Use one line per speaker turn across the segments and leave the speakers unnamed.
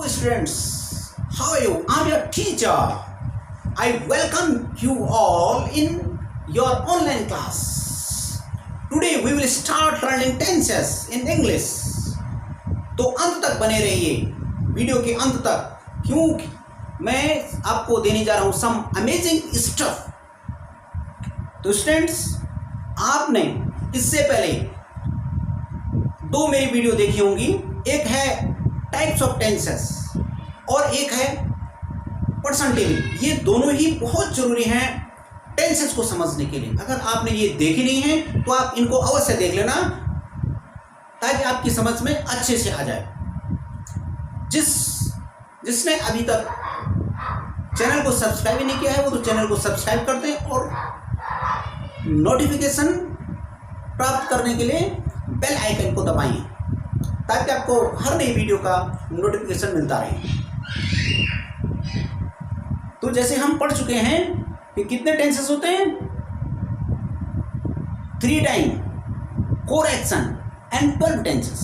students, how are you? I'm your teacher. I welcome you all in your online class. Today we will start learning tenses in English. तो अंत तक बने रहिए, video के अंत तक, क्योंकि मैं आपको देने जा रहा हूँ सम अमेजिंग स्टफ। तो स्टूडेंट्स, आपने इससे पहले दो मेरी वीडियो देखी होंगी, एक है टाइप्स ऑफ टेंसेस और एक है पर्सन टेबल। ये दोनों ही बहुत जरूरी हैं टेंसेस को समझने के लिए। अगर आपने ये देखी नहीं है तो आप इनको अवश्य देख लेना, ताकि आपकी समझ में अच्छे से आ जाए। जिसने अभी तक चैनल को सब्सक्राइब नहीं किया है वो तो चैनल को सब्सक्राइब कर दें और नोटिफिकेशन प्राप्त करने के लिए बेल आइकन को दबाइए, ताकि आपको हर नई वीडियो का नोटिफिकेशन मिलता रहे। तो जैसे हम पढ़ चुके हैं कि कितने टेंसेस होते हैं, 3 टाइम, 4 एक्शन एंड 12 टेंसेस।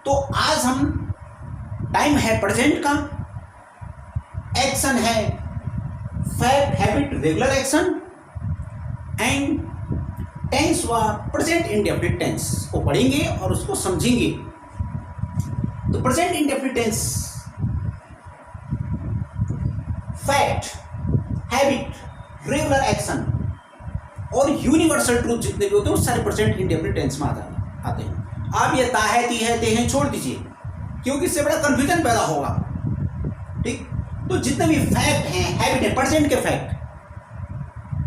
तो आज हम टाइम है प्रेजेंट का, एक्शन है fact, habit, regular action and tense व प्रेजेंट इंडेफिनिट टेंस को पढ़ेंगे और उसको समझेंगे। तो present indefinite tense, fact, habit, regular action और यूनिवर्सल ट्रूथ जितने भी होते हैं वो सारे प्रेजेंट इंडेफिनिट टेंस में आते हैं। आप ये ता है, ती है, ते हैं छोड़ दीजिए, क्योंकि इससे बड़ा कंफ्यूजन पैदा होगा। ठीक, तो जितने भी फैक्ट हैं, हैबिट है, प्रेजेंट के फैक्ट,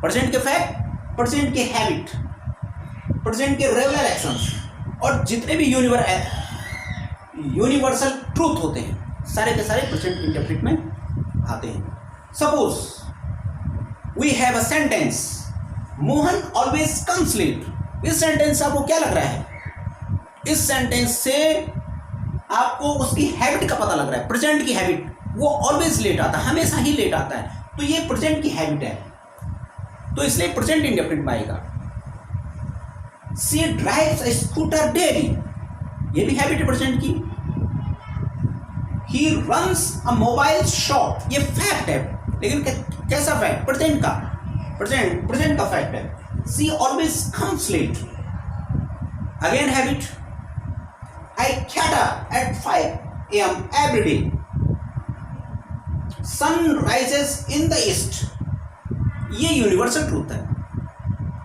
प्रेजेंट के हैबिट, प्रेजेंट के रेगुलर एक्शंस और जितने भी यूनिवर्सल ट्रूथ होते हैं सारे के सारे प्रेजेंट इंडेफिनिट में आते हैं। Suppose we have a sentence, Mohan always comes late. इस सेंटेंस से आपको क्या लग रहा है? इस सेंटेंस से आपको उसकी हैबिट का पता लग रहा है, प्रेजेंट की हैबिट। वो ऑलवेज लेट आता है, हमेशा ही लेट आता है, तो ये प्रेजेंट की हैबिट है, तो इसलिए प्रेजेंट इंडेफिनिट में आएगा। She drives a scooter daily, ये भी हैबिट है प्रेजेंट की। He runs a mobile shop, ये फैक्ट है, लेकिन कैसा फैक्ट? प्रेजेंट का, प्रेजेंट का फैक्ट है। She always comes late, again habit. I get up at 5 AM every day. Sun rises in the east, ये यूनिवर्सल ट्रूथ है,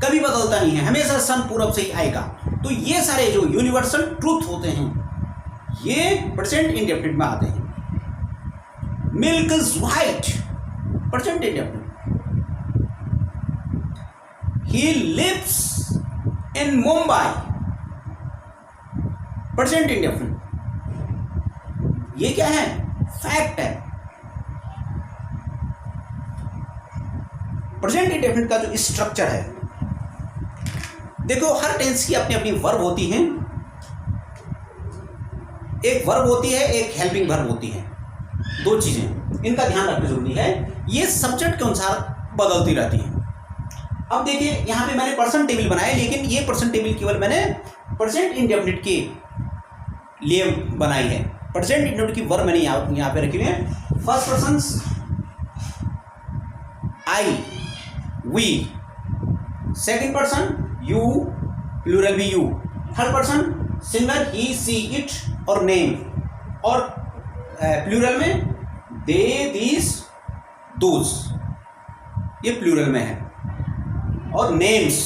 कभी बदलता नहीं है, हमेशा सन पूरब से ही आएगा। तो ये saरे जो यूनिवर्सल ट्रूथ होते हैं ये प्रेजेंट इंडेफिनिट में आते हैं। Milk is white, present indefinite. He lives in Mumbai, present indefinite. ये क्या है? फैक्ट है। प्रेजेंट इंडेफिनिट का जो स्ट्रक्चर है, देखो हर टेंस की अपनी अपनी वर्ब होती हैं। एक वर्ब होती है, एक हेल्पिंग वर्ब होती है, दो चीजें, इनका ध्यान रखना जरूरी है। ये सब्जेक्ट के अनुसार बदलती रहती है। अब देखिए यहां पे मैंने पर्सन टेबल बनाया, लेकिन ये पर्सन टेबल केवल मैंने प्रेजेंट इंडेफिनिट के लिए बनाई है। प्रेजेंट इंडेफिनिट की वर्ब मैंने यहां पे रखी हुई है। First person I, we, second person you, plural भी you, third person singular he, she, it और नेम, और प्लूरल में दे, दीज, दोज, ये प्लूरल में है, और नेम्स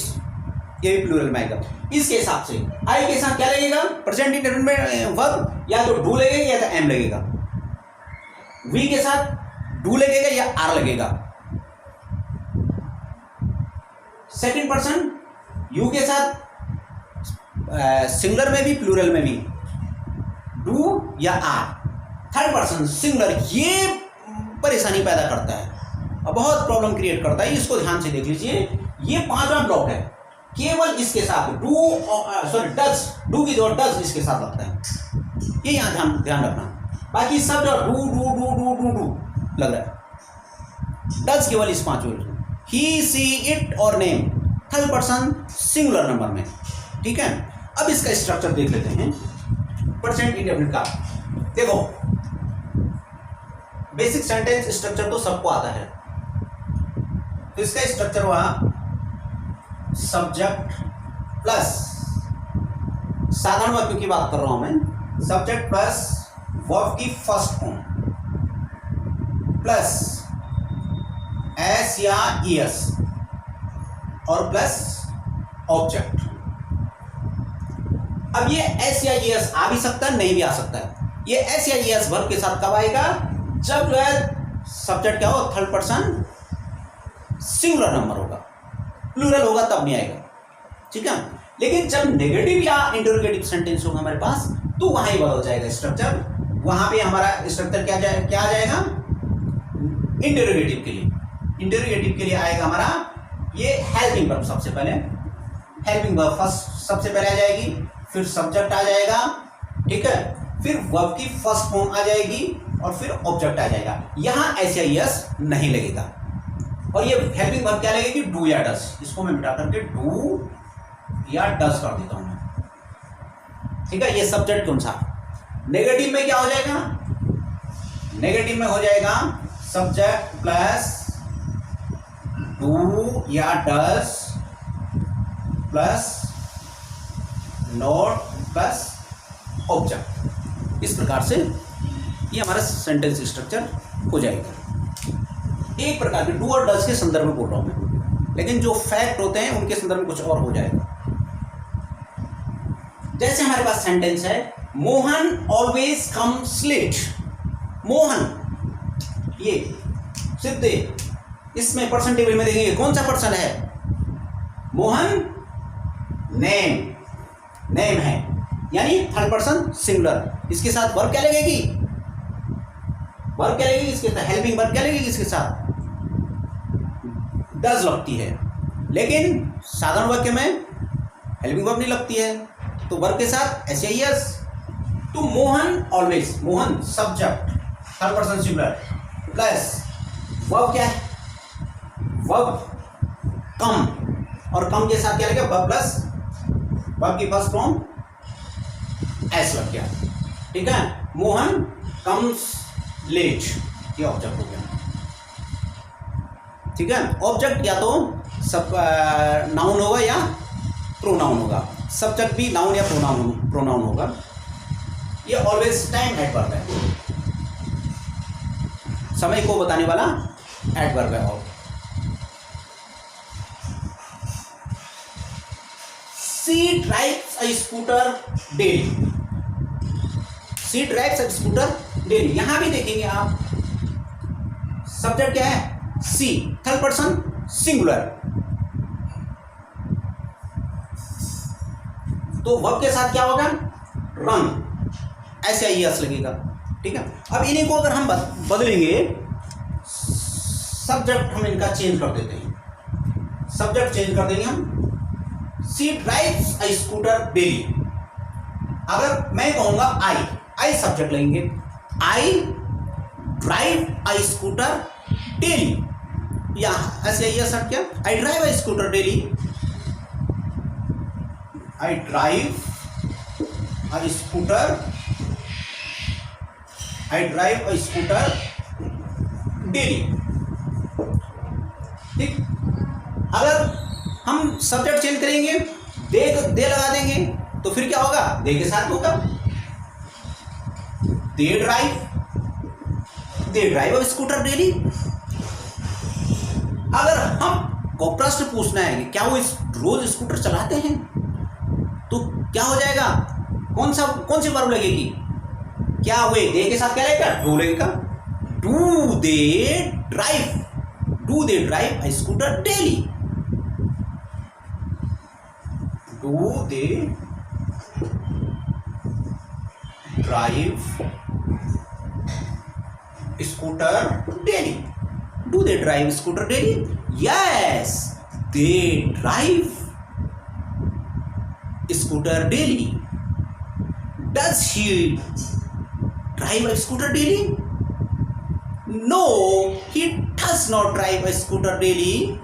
ये भी प्लूरल में आएगा। इसके हिसाब से आई के साथ क्या लगेगा? प्रेजेंट इंडेफिनिट में वर्ब या तो डू लगेगा या तो एम लगेगा। वी के साथ डू लगेगा या आर लगेगा। सेकंड पर्सन यू के साथ सिंगुलर में भी प्लूरल में भी डू या आर। थर्ड पर्सन सिंगुलर, ये परेशानी पैदा करता है और बहुत प्रॉब्लम क्रिएट करता है, इसको ध्यान से देख लीजिए। ये 5वां ब्लॉक है, केवल इसके साथ डू, डज, डू की जगह डज इसके साथ लगता है, ये यहाँ ध्यान रखना। बाकी सब जो do do do do do do लग रहा है, डज केवल इस 5वें, ही, सी, इट और name, third person singular number में। ठीक है, अब इसका स्ट्रक्चर देख लेते हैं प्रेजेंट इंडेफिनिट का। देखो बेसिक सेंटेंस स्ट्रक्चर तो सबको आता है। तो इसका स्ट्रक्चर हुआ सब्जेक्ट प्लस, साधारण वाक्यों की बात कर रहा हूं मैं, सब्जेक्ट प्लस वर्ब की फर्स्ट फॉर्म प्लस एस या ईएस और प्लस ऑब्जेक्ट। अब ये एस या ईएस आ भी सकता है, नहीं भी आ सकता है। ये एस या ईएस वर्ब के साथ कब आएगा? जब जो है सब्जेक्ट क्या हो, थर्ड पर्सन सिंगुलर नंबर होगा, प्लूरल होगा तब नहीं आएगा, ठीक है। लेकिन जब नेगेटिव या इंटरोगेटिव सेंटेंस होगा हमारे पास, तो वहां ही बदल जाएगा स्ट्रक्चर। वहां पे हमारा स्ट्रक्चर क्या आ जाएगा? इंटरोगेटिव के लिए, इंटरोगेटिव के लिए आएगा हमारा ये हेल्पिंग वर्ब। सबसे पहले हेल्पिंग वर्ब फर्स्ट सबसे पहले आ जाएगी, फिर सब्जेक्ट आ जाएगा, ठीक है, फिर वर्ब की फर्स्ट फॉर्म आ जाएगी और फिर ऑब्जेक्ट आ जाएगा। यहां एस या यस नहीं लगेगा। और ये हेल्पिंग वर्ब क्या लगेगी? डू या डस। इसको मैं मिटा करके डू या डस कर देता हूं, ठीक है। ये सब्जेक्ट के अनुसार। नेगेटिव में क्या हो जाएगा? नेगेटिव में हो जाएगा सब्जेक्ट प्लस डू या डस प्लस नॉट प्लस ऑब्जेक्ट। इस प्रकार से ये हमारा सेंटेंस स्ट्रक्चर हो जाएगा। एक प्रकार के डू और डस के संदर्भ में बोल रहा हूं मैं, लेकिन जो फैक्ट होते हैं उनके संदर्भ में कुछ और हो जाएगा। जैसे हमारे पास सेंटेंस है, Mohan always comes late. Mohan, ये सिद्ध, इसमें पर्सन टेबल में देखेंगे कौन सा पर्सन है? मोहन नेम, नेम है, यानी थर्ड पर्सन सिंगुलर। इसके साथ वर्ब क्या लगेगी? वर्ब क्या लगेगी इसके साथ? हेल्पिंग वर्ब क्या लगेगी इसके साथ? डज लगती है। लेकिन साधारण वाक्य में हेल्पिंग वर्ब नहीं लगती है, तो वर्ब के साथ एस या यस। तो Mohan always, Mohan subject third person singular plus verb क्या है? वर्ब कम, और कम के साथ क्या लगेगा? वर्ब प्लस वर्ब की फर्स्ट फॉर्म एस लग गया, ठीक है। मोहन कम्स लेट, ये ऑब्जेक्ट हो गया, ठीक है। ऑब्जेक्ट या तो सब नाउन होगा या प्रोनाउन होगा। सब्जेक्ट भी नाउन या प्रोनाउन होगा। ये ऑलवेज टाइम एडवर्ब है, समय को बताने वाला एडवर्ब है। और she drives a scooter daily. She drives a scooter daily. यहां भी देखेंगे आप, सब्जेक्ट क्या है? सी, थर्ड पर्सन सिंगुलर। तो वर्ब के साथ क्या होगा? रन, ऐसे ही यस लगेगा, ठीक है। अब इन्हीं को अगर हम बदलेंगे, सब्जेक्ट हम इनका चेंज कर देते हैं, सब्जेक्ट चेंज कर देंगे हम। She drives a scooter daily. अगर मैं कहूंगा आई सब्जेक्ट लेंगे, आई ड्राइव अ स्कूटर डेली, या ऐसे ही सर क्या? आई drive a scooter daily, I drive a scooter, I drive a scooter daily, ठीक। अगर हम सब्जेक्ट चेंज करेंगे, दे लगा देंगे, तो फिर क्या होगा? दे के साथ होगा they drive a scooter daily. अगर हम को प्रश्न पूछना है कि क्या वो रोज स्कूटर चलाते हैं, तो क्या हो जाएगा? कौन सी वर्ब लगेगी? क्या हुए? दे के साथ क्या लगेगा? डू लगेगा। Do they drive a scooter daily. Do they drive scooter daily. Do they drive scooter daily? Yes, they drive scooter daily. Does he drive a scooter daily? No, he does not drive a scooter daily.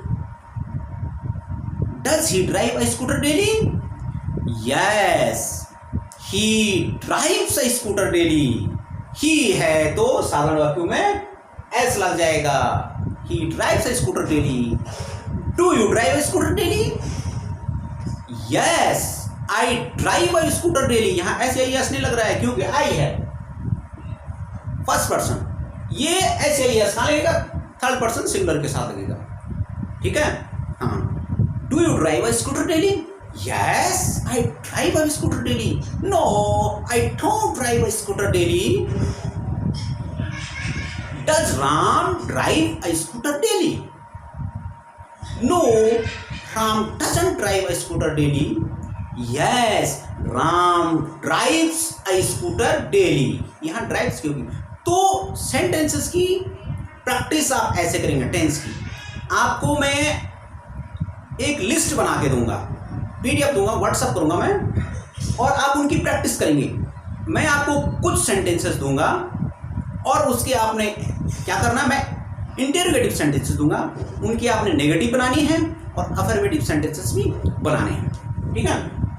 Does he drive a scooter daily? Yes, he drives a scooter daily. He है तो साधारण वाक्यों में S लग जाएगा। ही drives a scooter daily. Do you drive a scooter daily? Yes I drive a scooter daily. यहां S या yes नहीं लग रहा है क्योंकि आई है फर्स्ट पर्सन। ये एस या यस कहां लगेगा? थर्ड पर्सन सिंगुलर के साथ लगेगा। ठीक है। हाँ, do you drive a scooter daily? Yes I drive a scooter daily. No I don't drive a scooter daily. Does Ram drive a scooter daily? No Ram doesn't drive a scooter daily. Yes Ram drives a scooter daily. यहां drives क्यों? तो sentences की practice आप ऐसे करेंगे। Tense की आपको मैं एक लिस्ट बना के दूंगा, पीडीएफ दूंगा, व्हाट्सएप करूंगा मैं, और आप उनकी प्रैक्टिस करेंगे। मैं आपको कुछ सेंटेंसेस दूंगा और उसके आपने क्या करना, मैं इंटरोगेटिव सेंटेंसेस दूंगा, उनकी आपने नेगेटिव बनानी है और अफर्मेटिव सेंटेंसेस भी बनाने हैं। ठीक है।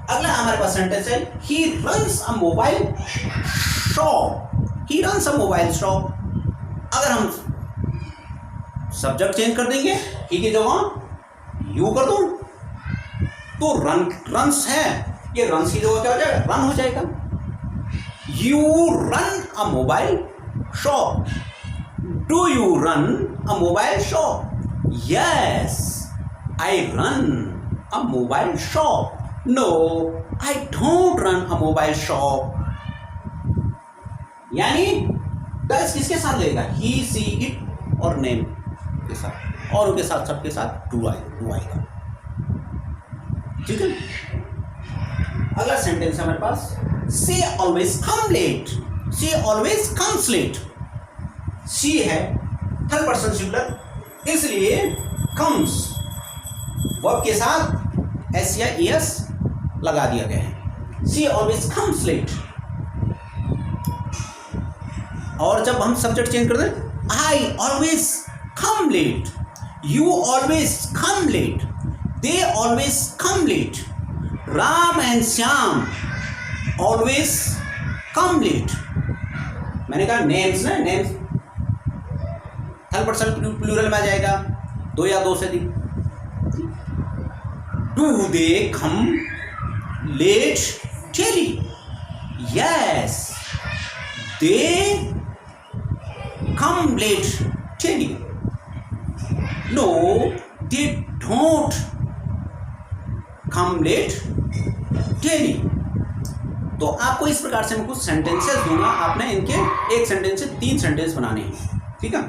अगला हमारे पास सेंटेंस है ही runs a mobile shop. He runs a mobile shop. अगर हम सब्जेक्ट चेंज कर देंगे, ही की जगह यू कर दूं तो रन्स है, ये रन्स की जगह क्या हो जाएगा? रन हो जाएगा। You run a mobile shop. Do you run a mobile shop? Yes I run a mobile shop. No I don't run a mobile shop. यानी डज किसके साथ लगेगा? ही सी इट और नेम के साथ, और उनके साथ सबके साथ डू आएगा। ठीक है। अगला सेंटेंस है हमारे पास, she always come late. She always comes late. She है थर्ड पर्सन सिंगुलर, इसलिए कम्स वर्ब के साथ एस या एस लगा दिया गया है। She always comes late. और जब हम सब्जेक्ट चेंज कर दें, I always come late, you always come late, they always come late, Ram and Shyam always come late. मैंने कहा नेम्स ना, नेम्स थर्ड पर्सन प्लूरल में आ जाएगा, दो या दो से अधिक। Do they come late daily? Yes they come late daily. No they don't come late daily. तो आपको इस प्रकार से मैं कुछ सेंटेंसेस दूंगा, आपने इनके एक सेंटेंस से 3 सेंटेंस बनाने हैं। ठीक है।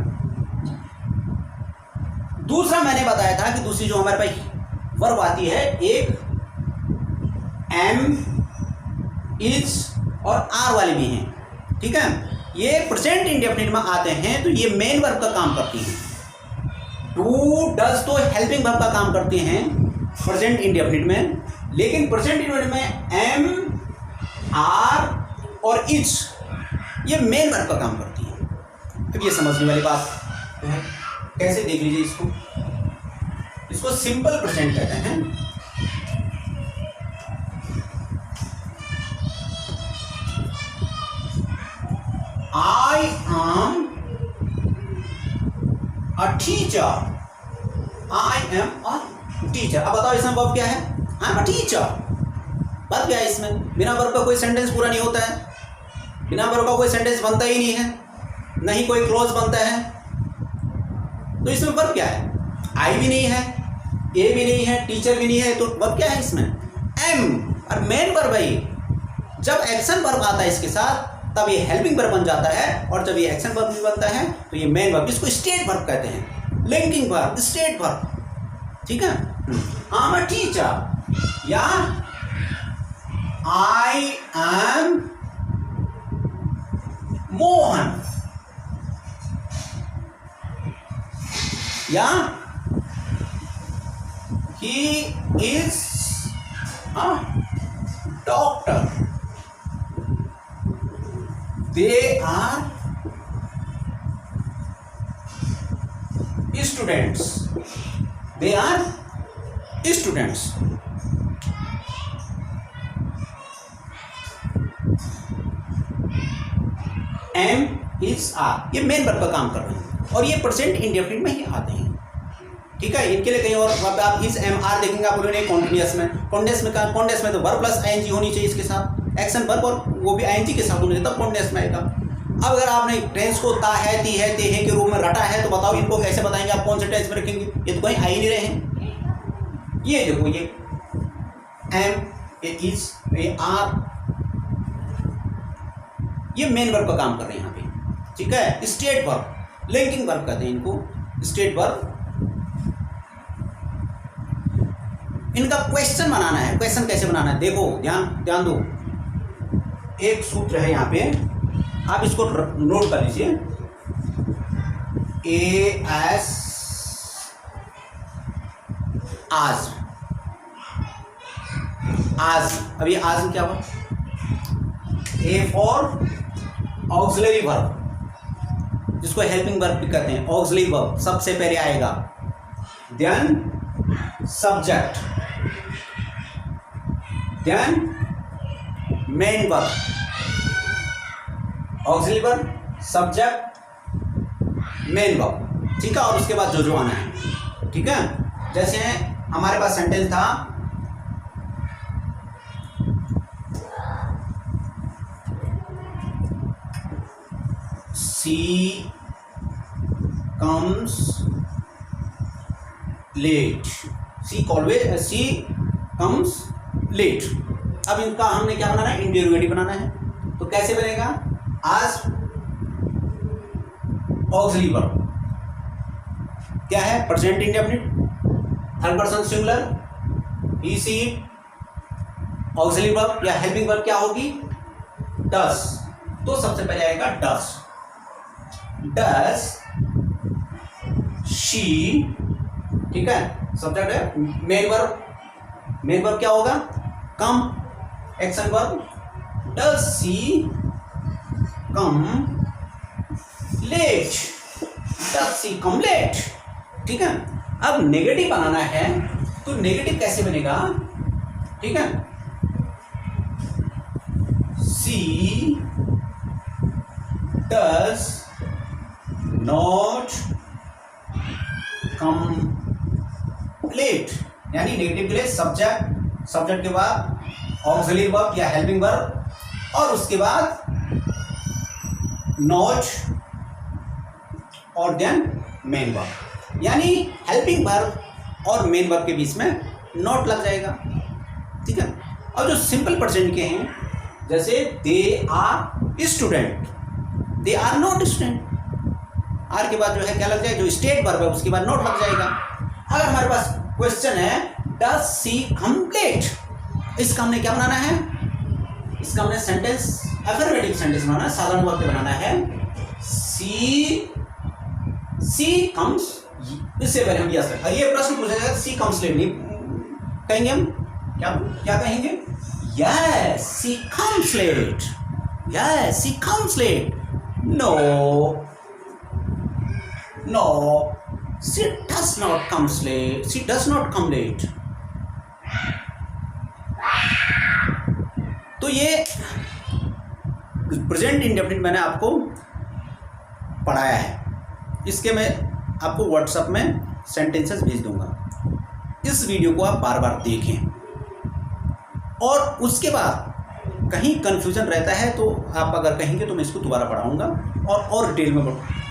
दूसरा मैंने बताया था कि दूसरी जो हमारे पास वर्ब आती है, एक एम, इज और आर वाली भी हैं। ठीक है। ये प्रेजेंट इंडेफिनिट में आते हैं तो ये मेन वर्ब का काम करती हैं। डू डज तो हेल्पिंग वर्ब का काम करते हैं प्रेजेंट इंडेफिनिट में, लेकिन प्रेजेंट इंडेफिनिट में एम, आर और इज ये मेन वर्ब का काम करती है। अब ये समझने वाली बात है, कैसे देख लीजिए इसको। इसको सिंपल प्रेजेंट कहते हैं। I am a teacher. I am a teacher. अब बताओ इसमें वर्ब क्या है? I am a teacher. बात क्या है इसमें? बिना वर्ब का कोई सेंटेंस पूरा नहीं होता है, बिना वर्ब का कोई सेंटेंस बनता ही नहीं है, नहीं कोई क्लोज बनता है। तो इसमें वर्ब क्या है? आई भी नहीं है, ए भी नहीं है, टीचर भी नहीं है, तो वर्ब क्या है इसमें? एम। और मेन वर्ब है। जब एक्शन वर्ब आता है इसके साथ तब ये हेल्पिंग वर्ब बन जाता है, और जब ये एक्शन वर्ब नहीं बनता है तो ये मेन वर्ब, जिसको स्टेट वर्ब कहते हैं, लिंकिंग वर्ब, स्टेट वर्ब। ठीक है। आई एम अ टीचर या आई एम मोहन या he is a doctor. They are students. They are students. M is are, ये मेन वर्ब का काम कर रहे हैं और ये प्रेजेंट इंडेफिनिट में ही आते हैं। ठीक है, इनके लिए कहीं और आप इज एम आर देखेंगे आप उन्होंने कॉन्टिन्यूअस में, कॉन्टिन्यूअस में तो वर्ब प्लस आईएनजी होनी चाहिए इसके साथ, एक्शन वर्ब और वो भी आईएनजी के साथ होने चाहिए, तब कॉन्टिन्यूअस में आएगा। अब अगर आपने टेंस को ता है, ती है, ते है के रूप में रटा है, तो बताओ इनको कैसे बताएंगे आप, कौन से टेंस में रखेंगे? ये तो कहीं आ ही नहीं रहे हैं। ये देखो, ये एम, ये इज, ये आर, ये मेन वर्ब का काम कर रहे हैं यहाँ पे। ठीक है, स्टेट वर्ब, लिंकिंग वर्ब कहते हैं इनको, स्टेट वर्ब। इनका क्वेश्चन बनाना है। क्वेश्चन कैसे बनाना है देखो, ध्यान दो। एक सूत्र है यहाँ पे, आप इसको नोट कर लीजिए। एस आज, अभी आज क्या हुआ? ए फॉर ऑक्सिलरी वर्ब, जिसको हेल्पिंग वर्ब भी कहते हैं, ऑक्सिलरी वर्ब सबसे पहले आएगा, then subject, then main verb, auxiliary verb, subject, main verb. ठीक है, और उसके बाद जो आना है। ठीक है, जैसे हमारे पास सेंटेंस था, सी कम्स लेट, सी कम्स लेट। अब इनका हमने क्या बनाना है? इंटेरोगेटिव बनाना है। तो कैसे बनेगा? आज ऑक्सिलरी वर्ब क्या है? Present indefinite, third person singular, he she it. Auxiliary verb या हेल्पिंग वर्ब क्या होगी? डस। तो सबसे पहले आएगा डस, डस शी। ठीक है, सब्जेक्ट है। मेन वर्ब क्या होगा? कम, एक्शन वर्ब, डस सी कम लेट, डस सी कम लेट। ठीक है, अब नेगेटिव बनाना है, तो नेगेटिव कैसे बनेगा? ठीक है, सी डस नॉट कम लेट, यानी नेगेटिव के लिए सब्जेक्ट के बाद ऑक्सिलरी वर्ब या हेल्पिंग वर्ब, और उसके बाद नॉट और देन मेन वर्ब, यानी हेल्पिंग वर्ब और मेन वर्ब के बीच में नॉट लग जाएगा। ठीक है, और जो सिंपल प्रेजेंट के हैं, जैसे they are student, they are not student, are के बाद जो है क्या लग जाएगा? जो स्टेट वर्ब है उसके बाद नॉट लग जाएगा। अगर हमारे पास क्वेश्चन है डस सी कम लेट, इसका हमने क्या बनाना है? इसका हमने सेंटेंस अफर्मेटिव सेंटेंस बनाना है, साधारण वाक्य बनाना है। सी कम्स, इससे पहले हम यस रखा, ये प्रश्न पूछा जाएगा सी कम्स लेट, नहीं कहेंगे हम, क्या कहेंगे? Yes she comes late, yes she comes late. No, she does not come late, she does not come late। तो ये प्रेजेंट इंडेफिनिट मैंने आपको पढ़ाया है, इसके मैं आपको व्हाट्सएप में सेंटेंसेस भेज दूंगा। इस वीडियो को आप बार बार देखें, और उसके बाद कहीं कंफ्यूजन रहता है तो आप अगर कहेंगे तो मैं इसको दोबारा पढ़ाऊंगा और डिटेल में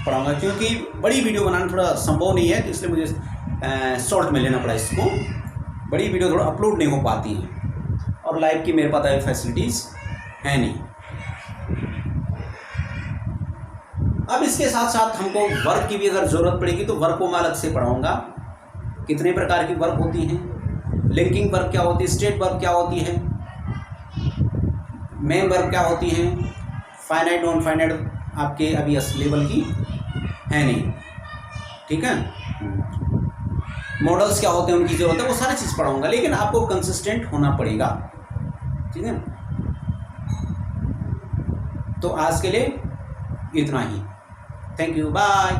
पढ़ाऊंगा, क्योंकि बड़ी वीडियो बनाना थोड़ा संभव नहीं है, तो इसलिए मुझे शॉर्ट में लेना पड़ा इसको। बड़ी वीडियो थोड़ा अपलोड नहीं हो पाती है, और लाइव की मेरे पास अभी फैसिलिटीज़ है नहीं। अब इसके साथ साथ हमको वर्क की भी अगर ज़रूरत पड़ेगी तो वर्क को मैं अलग से पढ़ाऊँगा। कितने प्रकार की वर्क होती हैं, लिंकिंग वर्क क्या होती है, स्टेट वर्क क्या होती है, मेन वर्क क्या होती है, फाइनाइट नॉन फाइनाइट आपके अभी इस लेवल की है नहीं। ठीक है, मॉडल्स क्या होते हैं, उनकी जरूरत है, वो सारी चीज़ पढ़ाऊंगा, लेकिन आपको कंसिस्टेंट होना पड़ेगा। ठीक है, तो आज के लिए इतना ही। Thank you, bye.